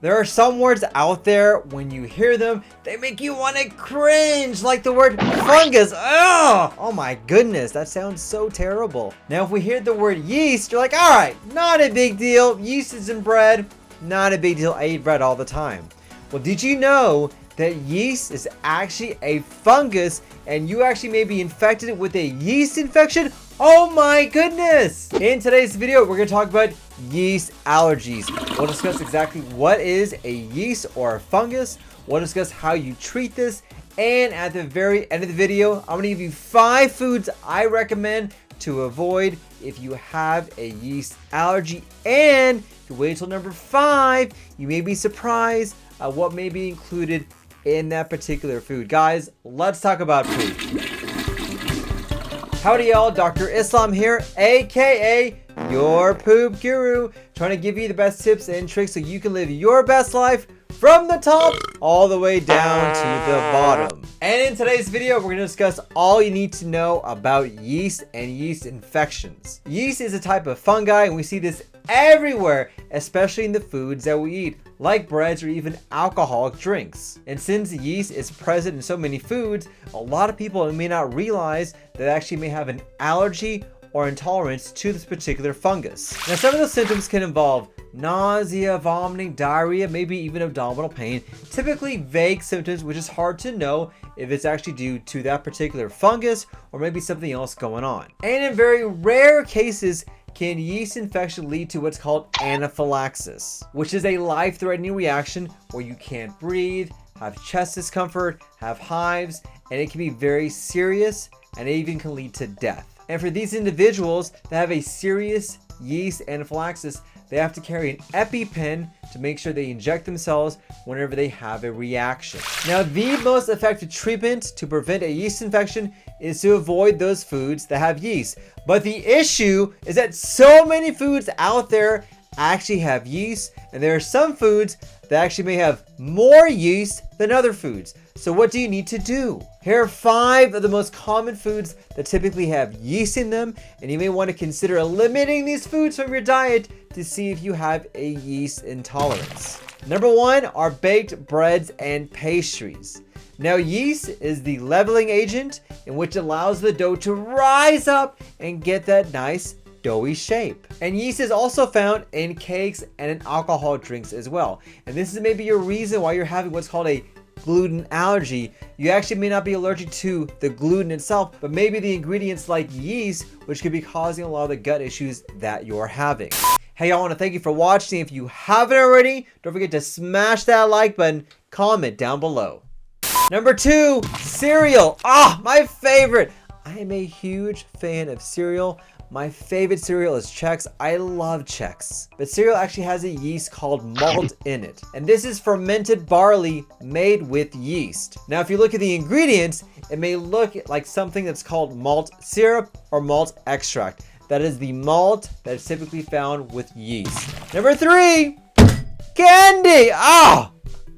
There are some words out there, when you hear them, they make you want to cringe, like the word fungus. Ugh! Oh my goodness, that sounds so terrible. Now, if we hear the word yeast, you're like, all right, not a big deal. Yeast is in bread, not a big deal. I eat bread all the time. Well, did you know that yeast is actually a fungus and you actually may be infected with a yeast infection? Oh my goodness! In today's video, we're going to talk about yeast allergies. We'll discuss exactly what is a yeast or a fungus. We'll discuss how you treat this. And at the very end of the video, I'm going to give you 5 foods I recommend to avoid if you have a yeast allergy. And if you wait till number 5, you may be surprised at what may be included in that particular food. Guys, let's talk about food. Howdy y'all, Dr. Islam here, aka your poop guru, trying to give you the best tips and tricks so you can live your best life from the top all the way down to the bottom. And in today's video, we're going to discuss all you need to know about yeast and yeast infections. Yeast is a type of fungi, and we see this everywhere, especially in the foods that we eat, like breads or even alcoholic drinks. And since yeast is present in so many foods, a lot of people may not realize that they actually may have an allergy or intolerance to this particular fungus. Now, some of the symptoms can involve nausea, vomiting, diarrhea, maybe even abdominal pain. Typically vague symptoms, which is hard to know if it's actually due to that particular fungus or maybe something else going on. And in very rare cases, can yeast infection lead to what's called anaphylaxis, which is a life-threatening reaction where you can't breathe, have chest discomfort, have hives, and it can be very serious and it even can lead to death. And for these individuals that have a serious yeast anaphylaxis, they have to carry an EpiPen to make sure they inject themselves whenever they have a reaction. Now, the most effective treatment to prevent a yeast infection is to avoid those foods that have yeast. But the issue is that so many foods out there actually have yeast, and there are some foods that actually may have more yeast than other foods. So what do you need to do? Here are 5 of the most common foods that typically have yeast in them, and you may want to consider eliminating these foods from your diet to see if you have a yeast intolerance. Number 1 are baked breads and pastries. Now, yeast is the leveling agent in which allows the dough to rise up and get that nice doughy shape. And yeast is also found in cakes and in alcohol drinks as well. And this is maybe a reason why you're having what's called a gluten allergy. You actually may not be allergic to the gluten itself, but maybe the ingredients like yeast, which could be causing a lot of the gut issues that you're having. Hey, I want to thank you for watching. If you haven't already, don't forget to smash that like button, comment down below. Number 2, cereal. My favorite. I am a huge fan of cereal. My favorite cereal is Chex. I love Chex. But cereal actually has a yeast called malt in it. And this is fermented barley made with yeast. Now, if you look at the ingredients, it may look like something that's called malt syrup or malt extract. That is the malt that is typically found with yeast. Number 3, candy.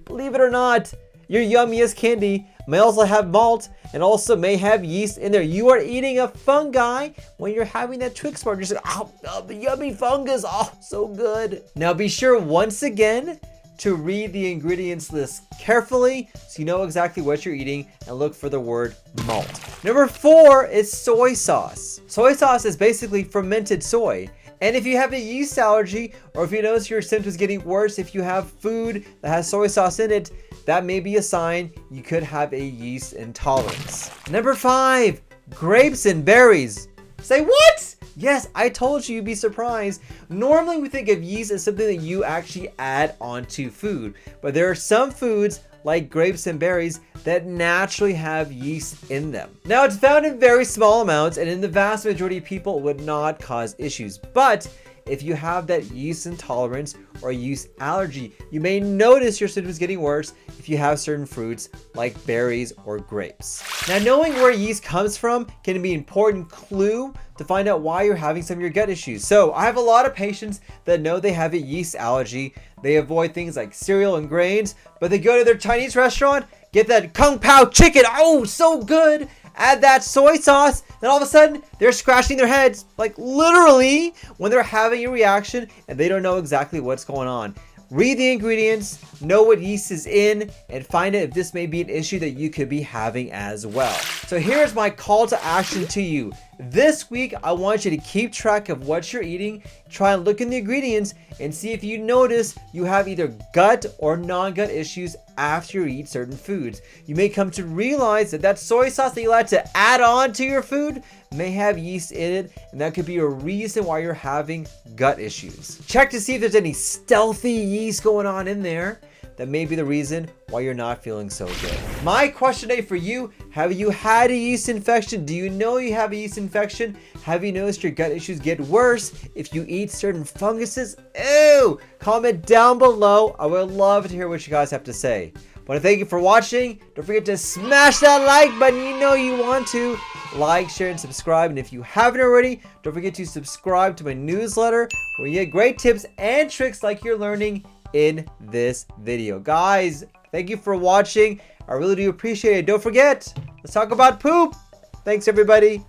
Believe it or not, your yummiest candy may also have malt and also may have yeast in there. You are eating a fungi when you're having that Twix bar. You're just like, the yummy fungus, so good. Now be sure once again to read the ingredients list carefully so you know exactly what you're eating and look for the word malt. Number 4 is soy sauce. Soy sauce is basically fermented soy. And if you have a yeast allergy, or if you notice your symptoms getting worse, if you have food that has soy sauce in it, that may be a sign you could have a yeast intolerance. Number 5, grapes and berries. Say what? Yes, I told you you'd be surprised. Normally we think of yeast as something that you actually add onto food, but there are some foods like grapes and berries that naturally have yeast in them. Now, it's found in very small amounts, and in the vast majority of people it would not cause issues. But if you have that yeast intolerance or yeast allergy, you may notice your symptoms getting worse if you have certain fruits like berries or grapes. Now, knowing where yeast comes from can be an important clue to find out why you're having some of your gut issues. So I have a lot of patients that know they have a yeast allergy. They avoid things like cereal and grains, but they go to their Chinese restaurant, get that Kung Pao chicken, so good, add that soy sauce, then all of a sudden they're scratching their heads, like literally when they're having a reaction and they don't know exactly what's going on. read the ingredients, know what yeast is in, and find out if this may be an issue that you could be having as well. So here's my call to action to you. This week, I want you to keep track of what you're eating, try and look in the ingredients, and see if you notice you have either gut or non-gut issues after you eat certain foods. You may come to realize that that soy sauce that you like to add on to your food may have yeast in it, and that could be a reason why you're having gut issues. Check to see if there's any stealthy yeast going on in there. That may be the reason why you're not feeling so good. My question today for you, have you had a yeast infection? Do you know you have a yeast infection? Have you noticed your gut issues get worse if you eat certain funguses? Ew! Comment down below. I would love to hear what you guys have to say. I want to thank you for watching. Don't forget to smash that like button. You know you want to. Like, share, and subscribe. And if you haven't already, don't forget to subscribe to my newsletter where you get great tips and tricks like you're learning in this video. Guys, thank you for watching. I really do appreciate it. Don't forget, let's talk about poop. Thanks, everybody.